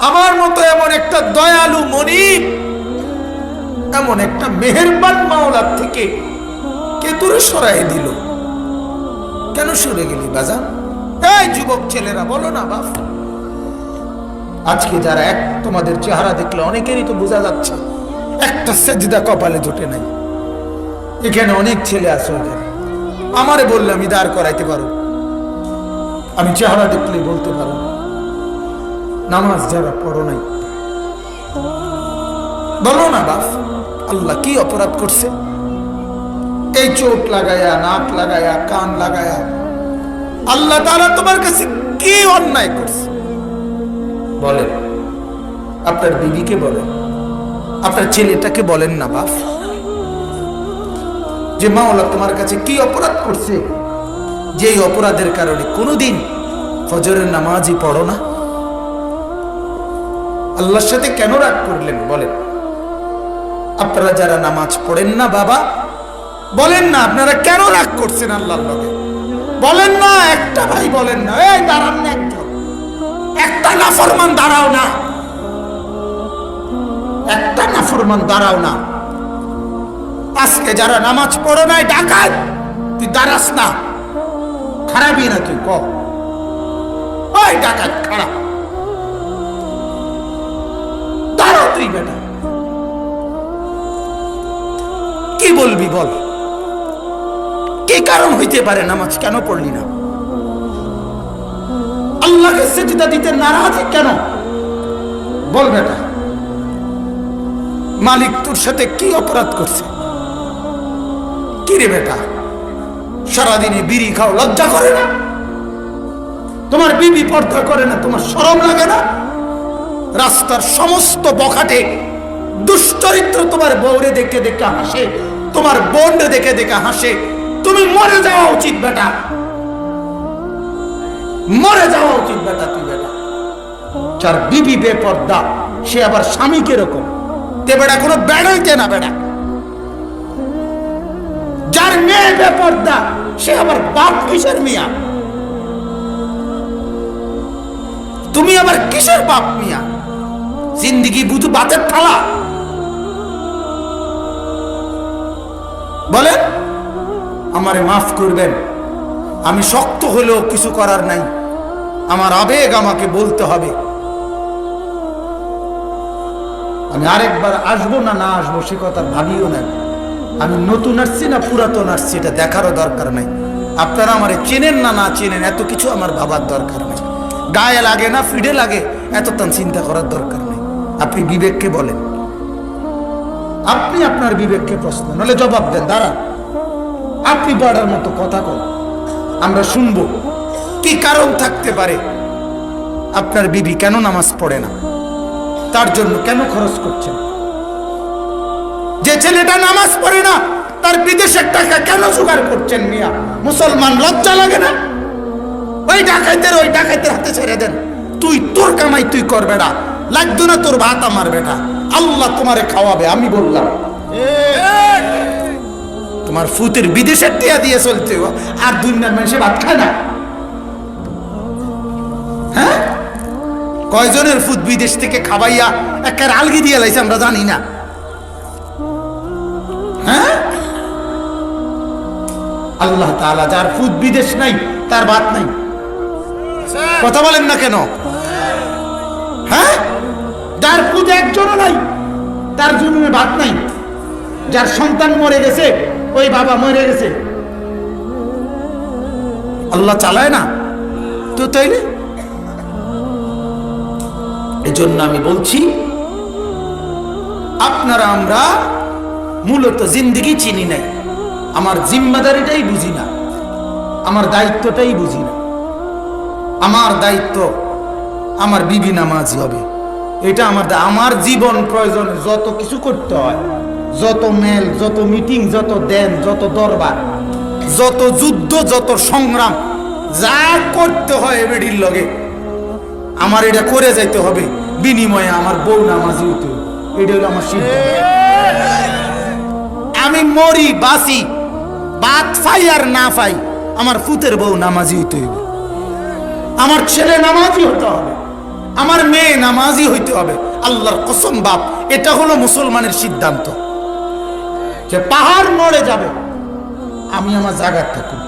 আমার মতো এমন একটা দয়ালু মনিব, এমন একটা মেহেরবান মাওলার থেকে কে দূরে সরাই দিল? কেন সরে গেলি বাজান? এই যুবক ছেলেরা বলো না বাপ। আজকে যারা তোমাদের চেহারা দেখলে অনেকেরই তো বোঝা যাচ্ছে একটা সেজদা কপালে জোটে নাই। এখানে অনেক ছেলে আছে, এখানে আমারে বললে আমি দাঁড় করাইতে পারো, আমি চেহারা দেখলেই বলতে পারো। নামাজ যারা পড়ো নাই, বলো না বাপ, আল্লাহ কি অপরাধ করছে? এই চোখ লাগায়া, নাক লাগায়া, কান লাগায়া আল্লাহ তাআলা তোমার কাছে কি অন্যায় করছে? বলেন। আপনার বিবিকে বলেন, আপনার ছেলেটাকে বলেন না বাপ, যে মাওলা তোমার কাছে কি অপরাধ করছে, যে অপরাধের কারণে কোনোদিন ফজরের নামাজই পড়ো না? আল্লাহর সাথে কেন রাগ করলেন বলেন? আপনারা যারা নামাজ পড়েন না বাবা, বলেন না আপনারা কেন রাগ করছেন আল্লাহর লগে? বলেন না, একটা ভাই বলেন না, এই দাঁড়ান না, একটা নাফরমান দাঁড়াও না, একটা নাফরমান দাঁড়াও না। আজকে যারা নামাজ পড়ো নাই, ডাকাত তুই দাঁড়াস না, খারাপই না তুই, ওই ডাকাত খারাপ, দাঁড়াও তুই বেটা। কি বলবি বল, কি কারণ হইতে পারে নামাজ কেন পড়লি না? আল্লাহকে সিজদা দিতে নারাজ কেন বল বেটা? মালিক তোর সাথে কি অপরাধ করছে? কি রে বেটা, সারাদিনে বিড়ি খাও, লজ্জা করে না? তোমার বিবি পর্দা করে না, তোমার শরম লাগে না? রাস্তার সমস্ত বখাটে দুশ্চরিত্র তোমার বউরে দেখে দেখে হাসে, তোমার বোনরে দেখে দেখে হাসে। তুমি মরে যাওয়া উচিত বেটা, মরে যাওয়া উচিত বেটা। তুই বেটা যার বিবি বেপর্দা, সে আবার স্বামী কিরকম? তে বেটা কোনো বেড়াইতে না বেটা। যার মেয়ে বেপর্দা, সে আবার বাপ কিসের মিয়া? তুমি আবার কিসের বাপ মিয়া? জিন্দিগি বুঝু বাতের থালা? বলেন। আমারে মাফ করবেন, আমি শক্ত হলেও কিছু করার নাই, আমার আবেগ আমাকে বলতে হবে। আমি আরেকবার আসবো না না আসবো সে কথা ভাবিও না। আমি নতুন আসছি না পুরাতন আসছি এটা দেখারও দরকার নাই। আপনারা আমারে চেনেন না না চেনেন এত কিছু আমার ভাবার দরকার নেই। গায়ে লাগে না ফিডে লাগে এত তান চিন্তা করার দরকার নেই। আপনি বিবেককে বলেন, আপনি আপনার বিবেককে প্রশ্ন নাহলে জবাব দেন। দাঁড়ান, আপনি বড়ার মতো কথা কন, আমরা শুনবো কি কারণ থাকতে পারে। আপনার বিবি কেন নামাজ পড়ে না? তার জন্য কেন খরচ করছেন? যে ছেলেটা নামাজ পড়ে না তার বিদেশের টাকা কেন জোগাড় করছেন মিয়া? মুসলমান লজ্জা লাগে না? ওই ডাকাইতের হাতে ছেড়ে দেন। তুই তোর কামাই তুই কর বেটা, লাগতো না তোর ভাত আমার বেটা, আল্লাহ তোমারে খাওয়াবে। আমি বললাম তোমার ফুতের বিদেশের টিয়া দিয়ে চলছে, আর দুনিয়ার মানুষে ভাত খায় না? হ্যাঁ, কয়জনের ফুত বিদেশ থেকে খাবাইয়া একটা আলগি দিয়ে লাইছে আমরা জানি না? হ্যাঁ, আল্লাহ তাআলা যার ফুত বিদেশ নাই তার ভাত নাই। কথা বলেন না কেন? হ্যাঁ, যার ফুত একজনও নাই তার জন্য ভাত নাই। যার সন্তান মরে গেছে, ওই বাবা মরে গেছে, আল্লাহ চালায় না তো তাইলে? এই জন্য আমি বলছি আপনারা আমরা মূলত জিন্দেগি চিনি নাই, আমার জিম্মাদারিটাই বুঝি না, আমার দায়িত্বটাই বুঝি না। আমার দায়িত্ব আমার বিবি নামাজি হবে, এটা আমার জীবন প্রয়োজনে যত কিছু করতে হয়, যত মেল, যত মিটিং, যত দেন, যত দরবার, যত যুদ্ধ, যত সংগ্রাম, যা করতে হয় বেডির লগে আমার এটা করে যাইতে হবে। বিনিময়ে আমার বউ নামাজি হইতে হবে, এটা হলো আমার সিদ্ধান্ত। আমি মরি বাসি, ভাত ফাই আর না ফাই, আমার ফুতের বউ নামাজি হইতে হবে, আমার ছেলে নামাজি হতে হবে, আমার মেয়ে নামাজি হইতে হবে। আল্লাহর কসম বাপ, এটা হলো মুসলমানের সিদ্ধান্ত যে পাহাড় নড়ে যাবে, আমি আমার জায়গায় থাকুন।